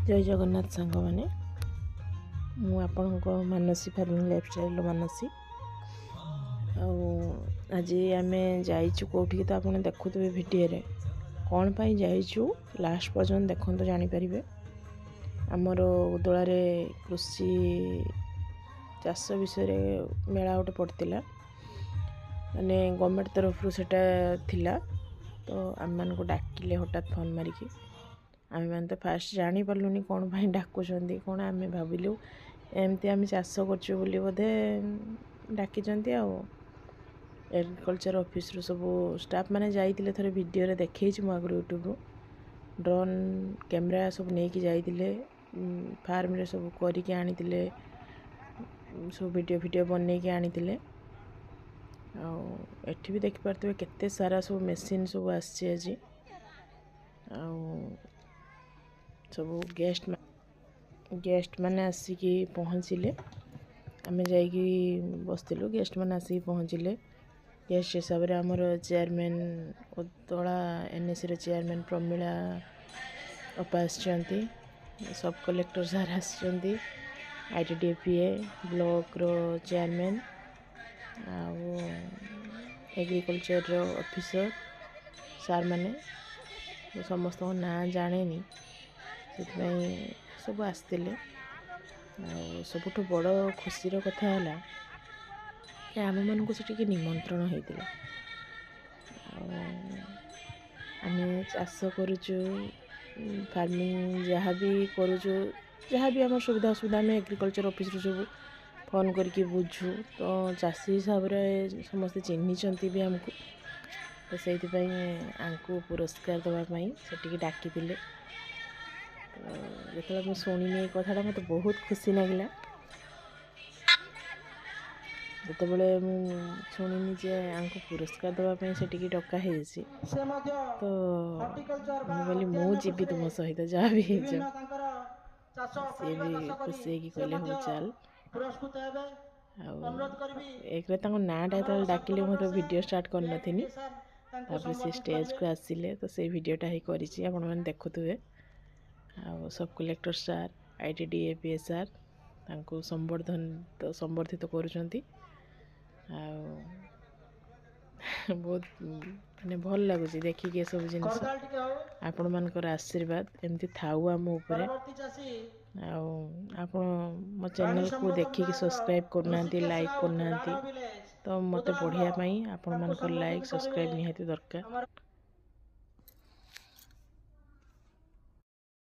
जय जगन्नाथ सांग मैंने मुझे मानसी फार्मिंग लाइफस्टाइल मानसी आज आम जाइचु कौटी तो आप देखुवे वीडियो रे कौन पाई जाइचु लास्ट पर्यंत देखो तो जानीपर आमर उदला कृषि चाष विषय मेला गोटे पड़ता माने गवर्नमेंट तरफ सेटा थिला तो आम मान को डाकिले हठात फोन मारिकी आम मैंने तो फास्ट जानी पार्लुनी कौन भाई डाकुंट कौन आम भाविलु एमती आम चाष कर बोधे डाकी एग्रिकल्चर ऑफिस रू सब स्टाफ मैंने जाइए थे वीडियो रे देखी मु आगु यूट्यूब रू ड्रोन कैमेरा सब नहीं कि जाइए फार्म रे सब करके आनी सब वीडियो बन के आनी एठी भी देखि पारते केते सारा सब मशीन सब आसी आज सब गेस्ट माने आसिकी पहुँचले आम जाइकी बसलु गेस्ट मैंने आसिक पहुँचले गेस्ट हिसाब से आमर चेयरमैन उदला एनएसी रो चेयरमैन प्रमिला अपा आसचंती सब कलेक्टर सार आसचंती आईटीडीपीए ब्लॉक रो चेयरमैन एग्रीकल्चर रो ऑफिसर सार माने समस्त ना जाने से सब आसते सबुठ बड़ खुशीर कथा है कि आम मानक से निमंत्रण होता आम चाष करुचु फार्मिंग जहाँ भी करुचु जहाँ भी आम सुविधा असुविधा आम एग्रीकल्चर ऑफिस सब फोन करके बुझू तो चाषी हिसाब से समस्ते चिन्हिंट भी आमको तो से पुरस्कार देवाई से डाकी जो मुझे शुणी कथा मत बहुत खुशी लगे जितेबले शुणी जे आंको पुरस्कार देवाई से डका तो मुझे मुझी तुम सहित जहाँ भी सी भी खुशी कहले हो चल एक नाटा जो डाकिले मैं तो वीडियो स्टार्ट करनी से स्टेज को आसिले तो से वीडियोटा ही करी आपण मैंने देखुए सब कलेक्टर सार आईटीडीपीए सार तांको संबर्धित करुँच बहुत माने भल लगुच देखिए सब जिनस आपण मानकर आशीर्वाद एमती थाऊ आम उपरे आप मो चैनल को देखिए सब्सक्राइब करना लाइक करना तो मत बढ़िया आपण मानकर लाइक सब्सक्राइब निहाती दरकार।